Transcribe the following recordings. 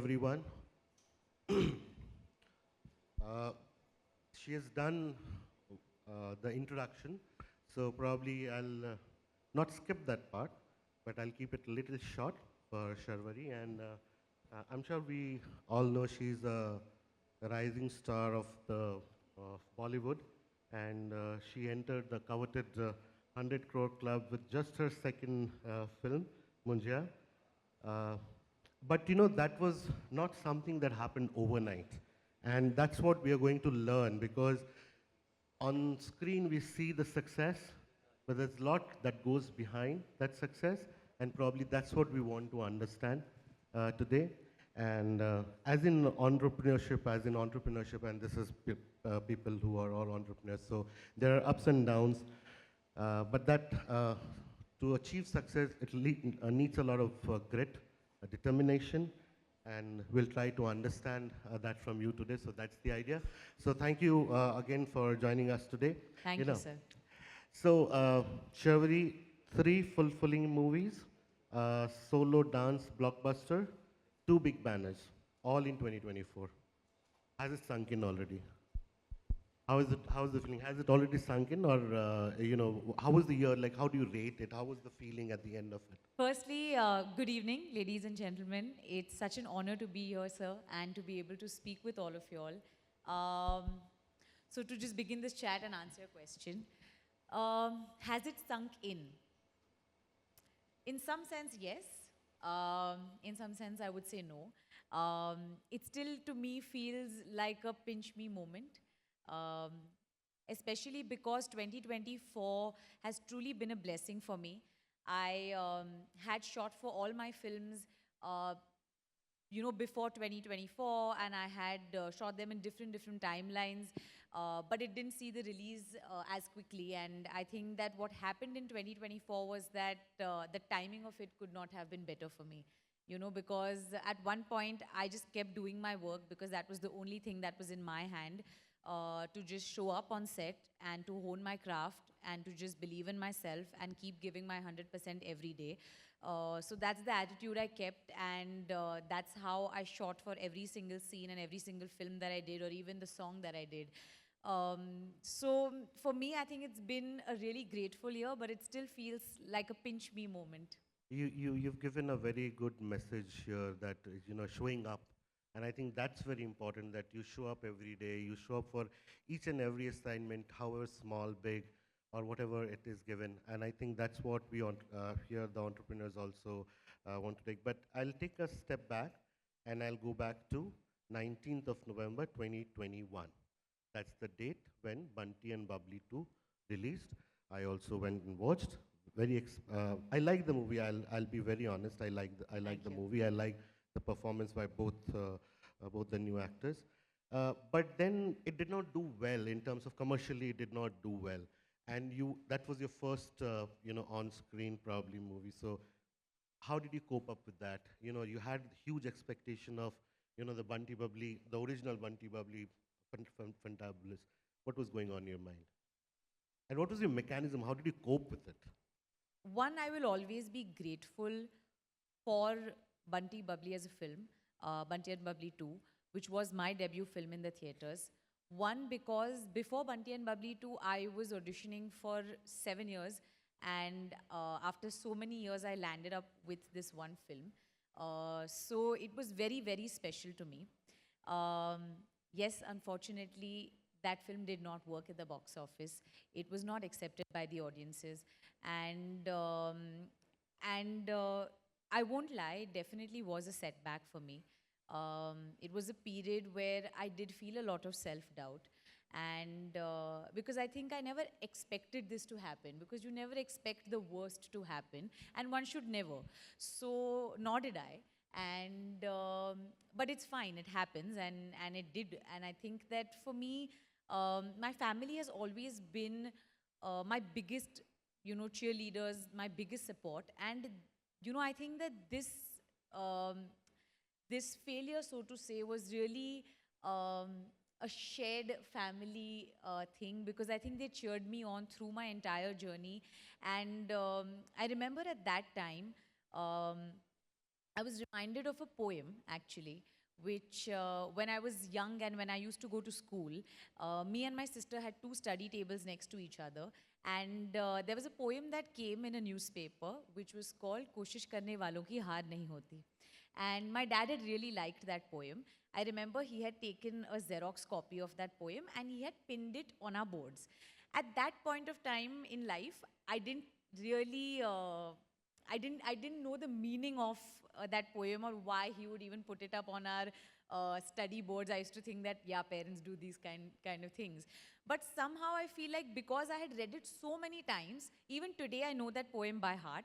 everyone. Uh, she has done the introduction, so probably I'll not skip that part, but I'll keep it a little short for Sharvari. And I'm sure we all know she's a rising star of the Bollywood, and she entered the coveted 100 crore club with just her second film, Munjia. Uh, but that was not something that happened overnight. And that's what we are going to learn because on screen we see the success, but there's a lot that goes behind that success, and probably that's what we want to understand today. And as in entrepreneurship, and this is people who are all entrepreneurs, so there are ups and downs, but that to achieve success, it needs a lot of grit, determination, and we'll try to understand that from you today. So that's the idea. So thank you again for joining us today. Thank you, sir. So, Sharvari, three fulfilling movies, solo dance blockbuster, two big banners, all in 2024. Has it sunk in already? How is it? How is the feeling? Has it already sunk in, or how was the year? Like, how do you rate it? How was the feeling at the end of it? Firstly, good evening, ladies and gentlemen. It's such an honor to be here, sir, and to be able to speak with all of you all. So to just begin this chat and answer your question, has it sunk in? In some sense, yes. In some sense, I would say no. It still, to me, feels like a pinch me moment. Um, Especially because 2024 has truly been a blessing for me. I had shot for all my films, uh, before 2024, and I had shot them in different timelines, but it didn't see the release as quickly. And I think that what happened in 2024 was that the timing of it could not have been better for me. Because at one point I just kept doing my work because that was the only thing that was in my hand, to just show up on set and to hone my craft and to just believe in myself and keep giving my 100% every day. So that's the attitude I kept, and that's how I shot for every single scene and every single film that I did, or even the song that I did. So for me, I think it's been a really grateful year, but it still feels like a pinch me moment. You've given a very good message here that showing up, and I think that's very important that you show up every day. You show up for each and every assignment, however small, big, or whatever it is given. And I think that's what we want here. The entrepreneurs also want to take. But I'll take a step back, and I'll go back to 19th of November 2021. That's the date when Bunty and Bubbly 2 released. I also went and watched. I like the movie. I'll be very honest. I like the Thank you. movie. I like the performance by both the new actors. But then it did not do well in terms of commercially. It did not do well, and that was your first on-screen probably movie. So how did you cope up with that? You had huge expectation of the Bunty Bubbly, the original Bunty Bubbly, Fantabulous. What was going on in your mind? And what was your mechanism? How did you cope with it? One, I will always be grateful for Bunty Bubbly as a film, Bunty and Bubbly 2, which was my debut film in the theaters. One, because before Bunty and Bubbly 2, I was auditioning for 7 years, and after so many years, I landed up with this one film. So it was very, very special to me. Um, yes, unfortunately, that film did not work at the box office. It was not accepted by the audiences, and I won't lie, it definitely was a setback for me. It was a period where I did feel a lot of self-doubt, and because I think I never expected this to happen, because you never expect the worst to happen, and one should never. So nor did I. And but it's fine, it happens, and it did. And I think that for me, my family has always been my biggest, cheerleaders, my biggest support. And, I think that um, this failure, so to say, was really a shared family thing, because I think they cheered me on through my entire journey. And I remember at that time, um, I was reminded of a poem actually, which when I was young and when I used to go to school, me and my sister had two study tables next to each other. And there was a poem that came in a newspaper which was called Koshish Karne Walon Ki Haar Nahi Hoti. And my dad had really liked that poem. I remember he had taken a Xerox copy of that poem and he had pinned it on our boards. At that point of time in life, I didn't really I didn't know the meaning of that poem or why he would even put it up on our study boards. I used to think that yeah, parents do these kind of things. But somehow I feel like because I had read it so many times, even today I know that poem by heart.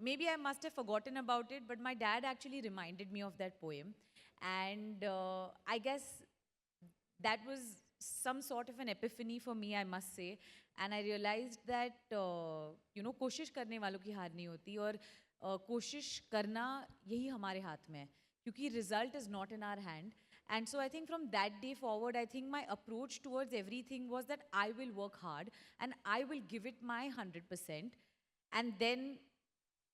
Maybe I must have forgotten about it, but my dad actually reminded me of that poem, and I guess that was some sort of an epiphany for me, I must say. And I realized that, कोशिश करने वालों की हार नहीं होती और कोशिश करना यही हमारे हाथ में है क्योंकि result is not in our hand. And so I think from that day forward, I think my approach towards everything was that I will work hard and I will give it my 100%. And then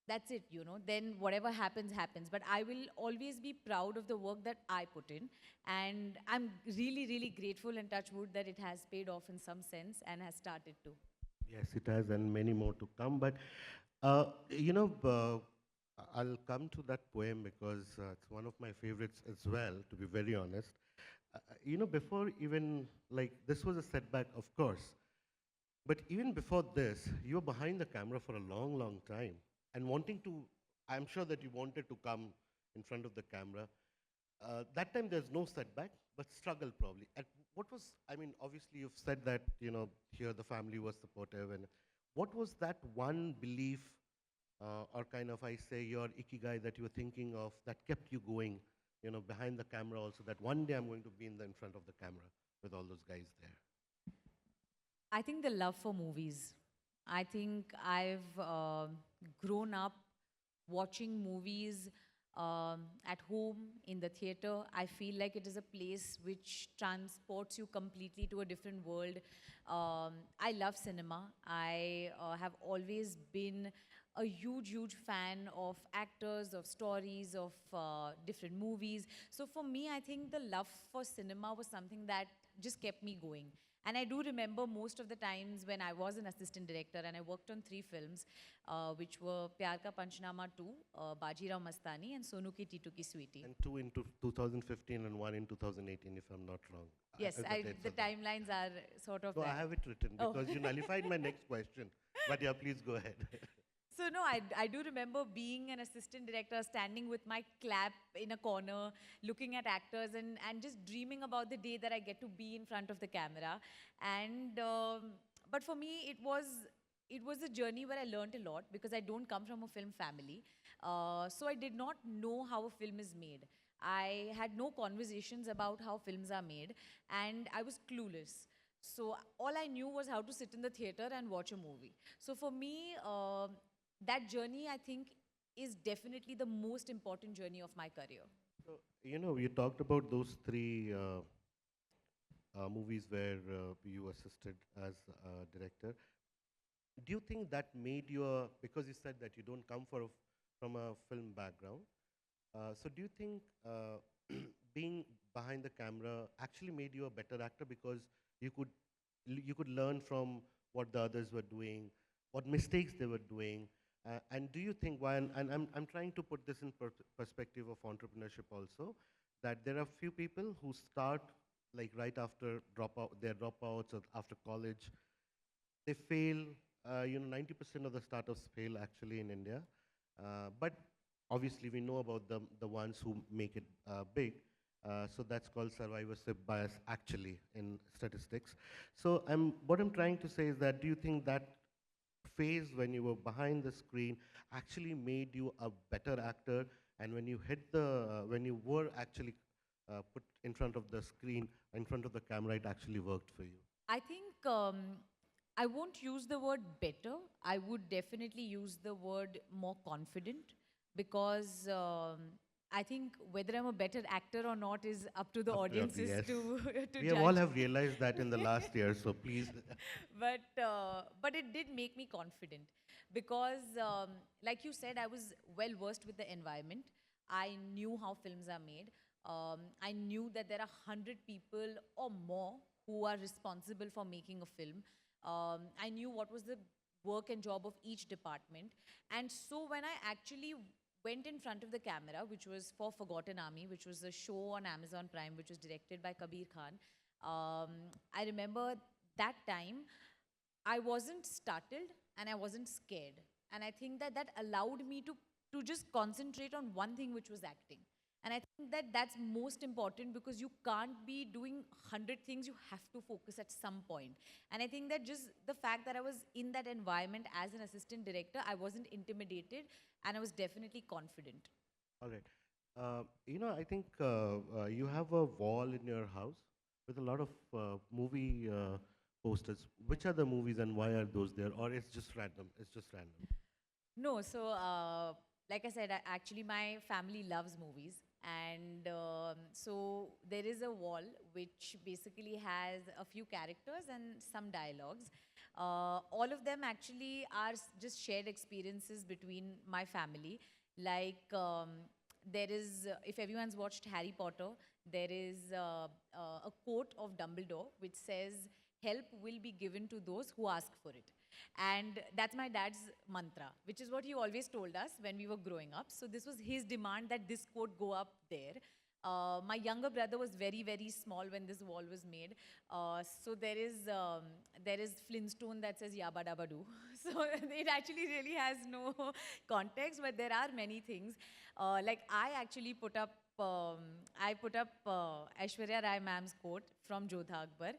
that's it, then whatever happens happens, but I will always be proud of the work that I put in, and I'm really really grateful and touch wood that it has paid off in some sense and has started to. Yes, it has, and many more to come. But uh, you know, I'll come to that poem because it's one of my favorites as well. To be very honest, before even like this was a setback, of course. But even before this, you were behind the camera for a long, long time, and wanting to. I'm sure that you wanted to come in front of the camera. That time there's no setback, but struggle probably. At what was, I mean, obviously you've said that, here the family was supportive. And what was that one belief or kind of, I say, your ikigai that you were thinking of that kept you going, behind the camera also, that one day I'm going to be in front of the camera with all those guys there? I think the love for movies. I think I've grown up watching movies at home, in the theater. I feel like it is a place which transports you completely to a different world. I love cinema. I have always been a huge, huge fan of actors, of stories, of different movies. So for me, I think the love for cinema was something that just kept me going. And I do remember most of the times when I was an assistant director and I worked on three films, which were Pyar Ka Panchnama 2, Bajirao Mastani, and Sonu Ki Titu Ki Sweetie. And two in 2015 and one in 2018, if I'm not wrong. Yes, dates the are there. timelines are sort of So I that. have it written Oh. because you nullified my next question. But yeah, please go ahead. So no, I do remember being an assistant director, standing with my clap in a corner, looking at actors and just dreaming about the day that I get to be in front of the camera. And but for me, it was a journey where I learned a lot because I don't come from a film family. So I did not know how a film is made. I had no conversations about how films are made, and I was clueless. So all I knew was how to sit in the theater and watch a movie. So for me, that journey, I think, is definitely the most important journey of my career. So, you talked about those three movies where you assisted as director. Do you think that made you because you said that you don't come from a film background, so do you think being behind the camera actually made you a better actor because you could you could learn from what the others were doing, what mistakes they were doing, and do you think while and I'm trying to put this in perspective of entrepreneurship also, that there are few people who start like right after their dropouts or after college, they fail. 90% of the startups fail actually in India. But obviously, we know about the ones who make it big. So that's called survivorship bias actually in statistics. So what I'm trying to say is that do you think that phase when you were behind the screen actually made you a better actor? And when you when you were actually put in front of the screen, in front of the camera, it actually worked for you? I think I won't use the word better. I would definitely use the word more confident because I think whether I'm a better actor or not is up to the audiences Yes. to to We have all judge. have realized that in the last year, so please. But it did make me confident because, like you said, I was well versed with the environment. I knew how films are made. I knew that there are 100 people or more who are responsible for making a film. I knew what was the work and job of each department. And so when I actually went in front of the camera, which was for Forgotten Army, which was a show on Amazon Prime, which was directed by Kabir Khan, I remember that time I wasn't startled and I wasn't scared. And I think that that allowed me to just concentrate on one thing, which was acting. And I think that that's most important because you can't be doing 100 things, you have to focus at some point. And I think that just the fact that I was in that environment as an assistant director, I wasn't intimidated and I was definitely confident. All right. I think you have a wall in your house with a lot of movie posters. Which are the movies and why are those there? Or it's just random? It's just random. No, so like I said, actually my family loves movies, and so there is a wall which basically has a few characters and some dialogues. All of them actually are just shared experiences between my family. Like there is, if everyone's watched Harry Potter, there is a quote of Dumbledore which says, "Help will be given to those who ask for it." And that's my dad's mantra, which is what he always told us when we were growing up. So this was his demand that this quote go up there. My younger brother was very, very small when this wall was made. So there is Flintstone that says Yabba Dabba Doo. So it actually really has no context, but there are many things. Like I put up Aishwarya Rai ma'am's quote from Jodha Akbar,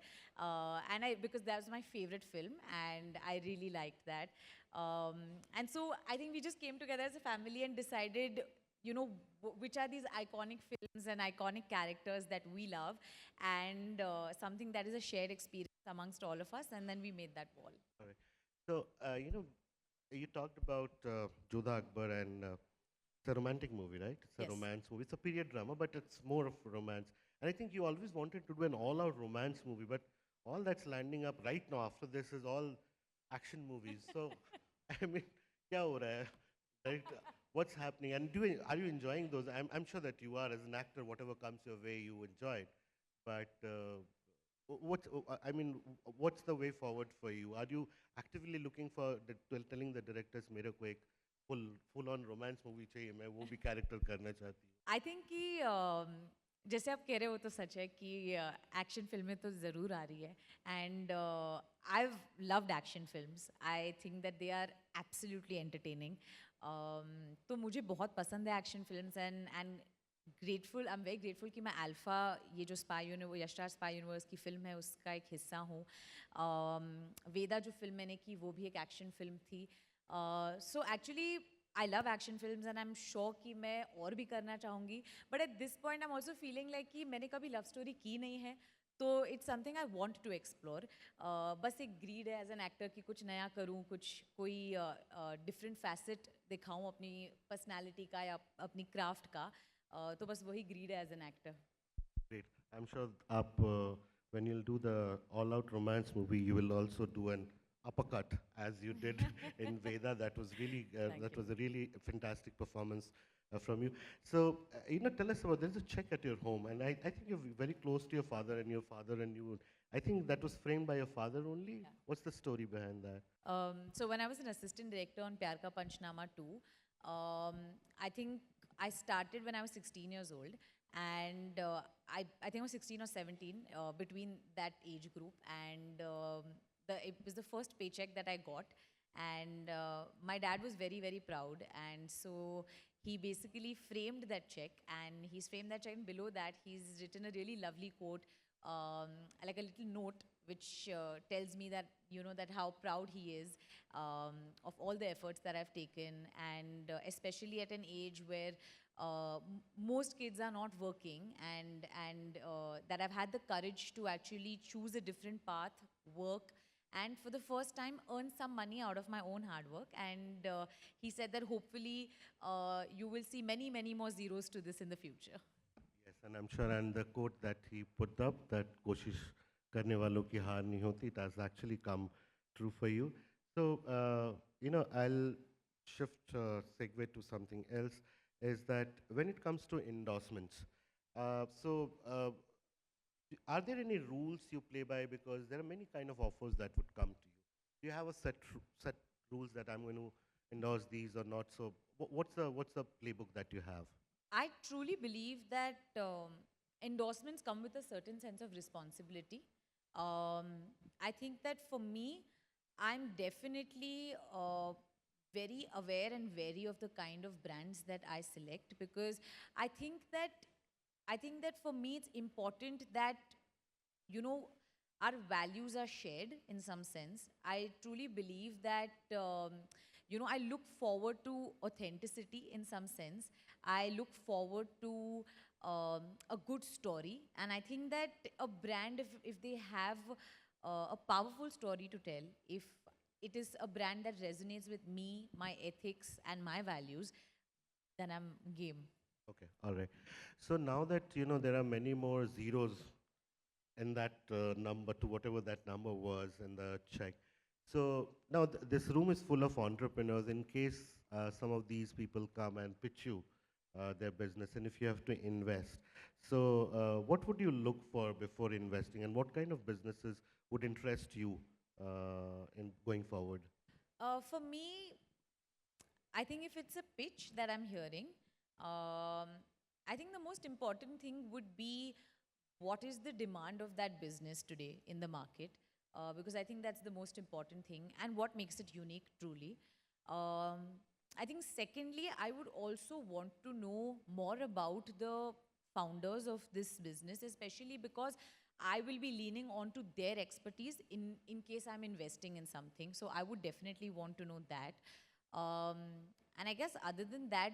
and because that was my favorite film, and I really liked that. And so I think we just came together as a family and decided, which are these iconic films and iconic characters that we love, and something that is a shared experience amongst all of us, and then we made that wall. All right. So, you talked about Jodha Akbar and it's a romantic movie, right? It's a Yes. romance movie. It's a period drama, but it's more of romance. And I think you always wanted to do an all-out romance movie, but all that's landing up right now after this is all action movies. So, I mean, kya ho raha hai? Right? What's happening? And are you enjoying those? I'm sure that you are as an actor. Whatever comes your way, you enjoy it. But what's the way forward for you? Are you actively looking for telling the directors, मेरे को एक full on romance movie चाहिए, मैं वो भी character करना चाहती हूँ. आई थिंक कि जैसे आप कह रहे हो तो सच है कि एक्शन फिल्में तो ज़रूर आ रही है and I loved action films I think that they are absolutely entertaining तो मुझे बहुत पसंद है action films and grateful I am very grateful कि मैं अल्फ़ा ये जो spy universe Yashraj spy universe की फ़िल्म है उसका एक हिस्सा हूँ वेदा जो फिल्म मैंने की वो भी एक एक्शन फिल्म थी so actually I love action films and I am sure कि मैं और भी करना चाहूँगी but at this point I am also feeling like कि मैंने कभी लव स्टोरी की नहीं है तो it's something I want to explore बस एक ग्रीड है एज एन एक्टर कि कुछ नया करूँ कोई डिफरेंट फैसेट दिखाऊँ अपनी पर्सनैलिटी का या अपनी क्राफ्ट का तो बस वही ग्रीड है as an actor. Great. I'm sure when you'll do the all-out romance movie, you will also do an uppercut as you did in Veda. That was really was a really fantastic performance from you. So tell us about. There's a check at your home, and I think you're very close to your father, and your father and you. I think that was framed by your father only. Yeah. What's the story behind that? So when I was an assistant director on Pyar Ka Panchnama 2, I think I started when I was 16 years old. And I think I was 16 or 17 between that age group. And it was the first paycheck that I got. And my dad was very, very proud. And so he basically framed that check. And he's framed that check. And below that, he's written a really lovely quote, like a little note, which tells me that, that how proud he is of all the efforts that I've taken. And especially at an age where most kids are not working and that I've had the courage to actually choose a different path, work, and for the first time earn some money out of my own hard work. And he said that hopefully you will see many, many more zeros to this in the future. Yes, and I'm sure, and the quote that he put up, that koshish karne walon ki haar nahi hoti, it has actually come true for you. So, I'll shift segue to something else. Is that when it comes to endorsements, are there any rules you play by? Because there are many kind of offers that would come to you. Do you have a set rules that I'm going to endorse these or not? So, what's the playbook that you have? I truly believe that endorsements come with a certain sense of responsibility. Um, I think that for me, I'm definitely very aware and wary of the kind of brands that I select, because I think that I think that for me it's important that, you know, our values are shared in some sense. I truly believe that, I look forward to authenticity in some sense. I look forward to a good story. And I think that a brand, if they have a powerful story to tell, if it is a brand that resonates with me, my ethics, and my values, then I'm game. Okay, all right. So now that there are many more zeros in that number to whatever that number was in the check. So now this room is full of entrepreneurs. In case some of these people come and pitch you their business, and if you have to invest, so what would you look for before investing, and what kind of businesses would interest you in going forward? For me, I think if it's a pitch that I'm hearing, um, I think the most important thing would be what is the demand of that business today in the market, because I think that's the most important thing, and what makes it unique truly. Um, I think secondly, I would also want to know more about the founders of this business, especially because I will be leaning on to their expertise in case I'm investing in something. So I would definitely want to know that. Um, and I guess other than that,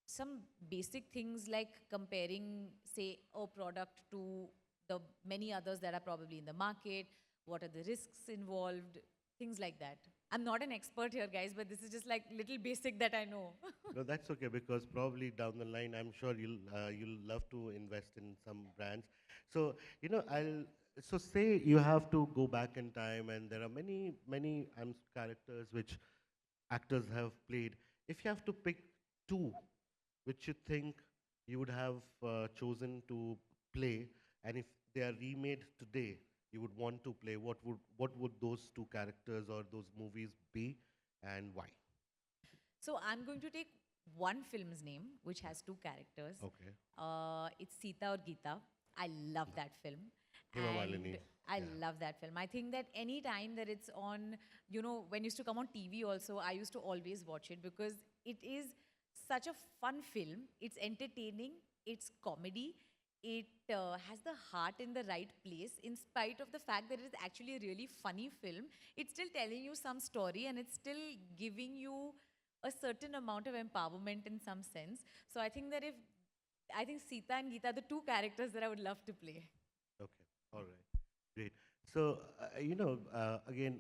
some basic things like comparing, say, a product to the many others that are probably in the market, what are the risks involved, things like that. I'm not an expert here, guys, but this is just like little basic that I know. No, that's okay because probably down the line, I'm sure you'll love to invest in some brands. So I'll so say you have to go back in time, and there are many characters which actors have played. If you have to pick two, which you think you would have chosen to play, and if they are remade today, you would want to play. What would those two characters or those movies be, and why? So I'm going to take one film's name, which has two characters. Okay. It's Sita or Geeta. I love that film. Hema And Malini. I Yeah. love that film. I think that any time that it's on, when it used to come on TV also, I used to always watch it because it is such a fun film. It's entertaining, it's comedy, it has the heart in the right place. In spite of the fact that it is actually a really funny film, it's still telling you some story and it's still giving you a certain amount of empowerment in some sense. So I think Sita and Geeta are the two characters that I would love to play. Okay. All right. Great. So, again,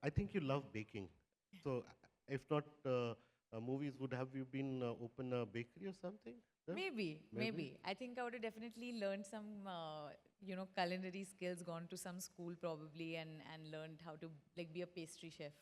I think you love baking. So, if not movies, would have you been open a bakery or something? No? Maybe, Maybe? maybe. I think I would have definitely learned some, culinary skills, gone to some school probably, and learned how to like be a pastry chef.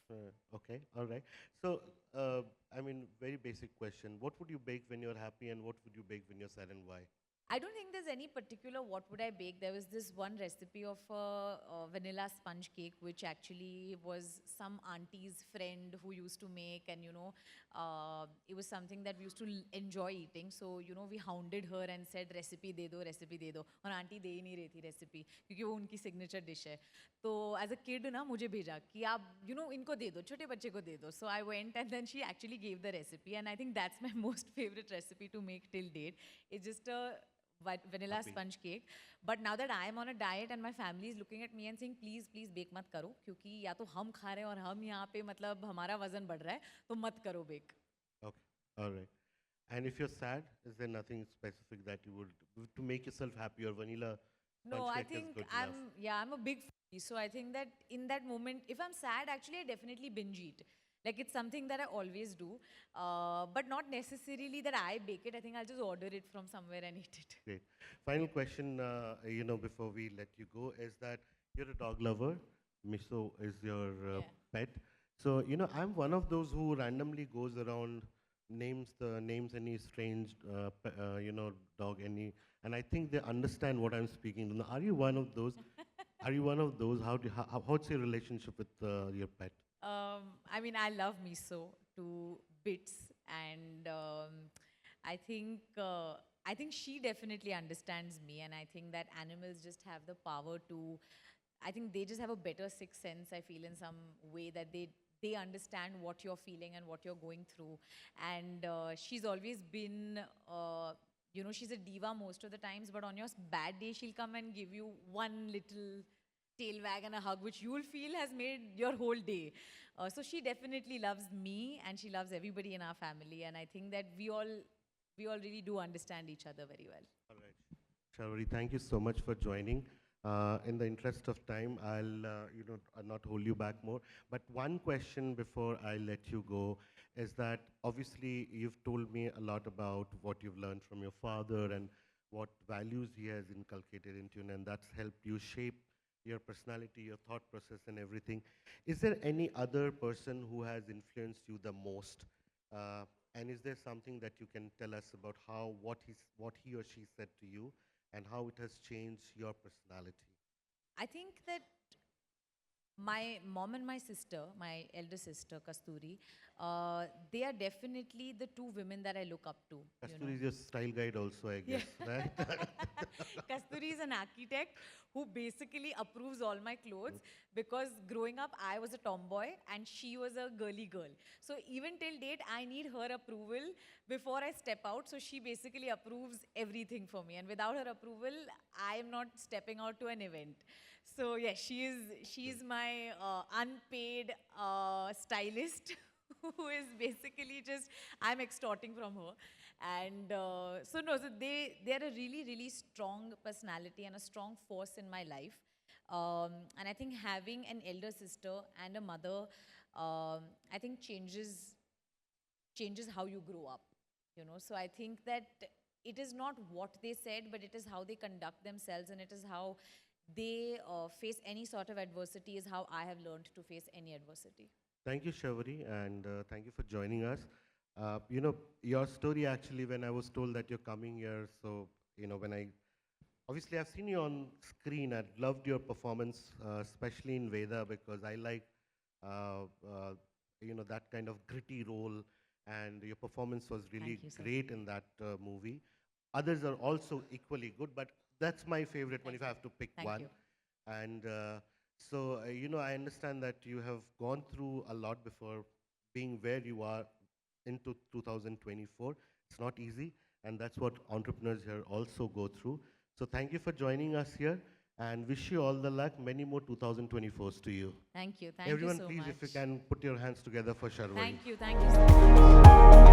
Okay. All right. So, I mean, very basic question. What would you bake when you're happy, and what would you bake when you're sad, and why? I don't think there's any particular what would I bake. There was this one recipe of a vanilla sponge cake, which actually was some auntie's friend who used to make, and it was something that we used to enjoy eating. So we hounded her and said, "Recipe de do, recipe de do." और aunty दे ही नहीं रही थी recipe क्योंकि वो उनकी signature dish है. तो as a kid ना मुझे भेजा कि आप इनको दे दो, छोटे बच्चे को दे दो. So I went and then she actually gave the recipe, and I think that's my most favorite recipe to make till date. It's just a vanilla Happy. sponge cake. But now that I am on a diet and my family is looking at me and saying please please bake मत करो क्योंकि या तो हम खा रहे हैं और हम यहाँ पे मतलब हमारा वजन बढ़ रहा है तो मत करो bake. Okay. All right. And if you're sad, is there nothing specific that you would to make yourself happy, or vanilla No, sponge I cake is think good enough? I'm a big foodie. So I think that in that moment, if I'm sad, actually, I definitely binge eat. Like it's something that I always do, but not necessarily that I bake it. I think I'll just order it from somewhere and eat it. Great. Final question, before we let you go, is that you're a dog lover. Miso is your Yeah. pet. So, I'm one of those who randomly goes around, names any strange, dog, and I think they understand what I'm speaking. Now, are you one of those? Are you one of those? How's your relationship with your pet? I mean, I love Miso to bits, and I think I think she definitely understands me, and I think that animals just have the power to. I think they just have a better sixth sense. I feel in some way that they understand what you're feeling and what you're going through, and she's always been. She's a diva most of the times, but on your bad day, she'll come and give you one little tail wag and a hug, which you'll feel has made your whole day. So she definitely loves me, and she loves everybody in our family. And I think that we all really do understand each other very well. All right. Sharvari, thank you so much for joining. In the interest of time, I'll not hold you back more. But one question before I let you go is that obviously you've told me a lot about what you've learned from your father and what values he has inculcated into you, and that's helped you shape your personality, your thought process, and everything. Is there any other person who has influenced you the most? Uh, and is there something that you can tell us about what he or she said to you and how it has changed your personality? I think that my mom and my sister, my elder sister Kasturi, they are definitely the two women that I look up to. Kasturi is your style guide also, I Yeah. guess, right? Kasturi is an architect who basically approves all my clothes because growing up I was a tomboy and she was a girly girl. So even till date I need her approval before I step out. So she basically approves everything for me, and without her approval I am not stepping out to an event. So yeah, she's my unpaid stylist who is basically just I'm extorting from her. And so no, so they're a really strong personality and a strong force in my life. And I think having an elder sister and a mother, I think changes how you grow up. So I think that it is not what they said, but it is how they conduct themselves, and it is how they face any sort of adversity is how I have learned to face any adversity. Thank you, Shavari, and thank you for joining us. Your story actually, when I was told that you're coming here, so, when obviously I've seen you on screen, I loved your performance, especially in Veda, because I like, uh, uh, that kind of gritty role, and your performance was really Thank you, sir. great in that movie. Others are also equally good, but that's my favorite one Thank if I you. have to pick Thank one. you. And so, I understand that you have gone through a lot before being where you are into 2024. It's not easy, and that's what entrepreneurs here also go through. So thank you for joining us here, and wish you all the luck, many more 2024s to you. Thank you. Thank you Everyone, so please, if you much. can put your hands together for Sharvari. Thank you. Thank you so much.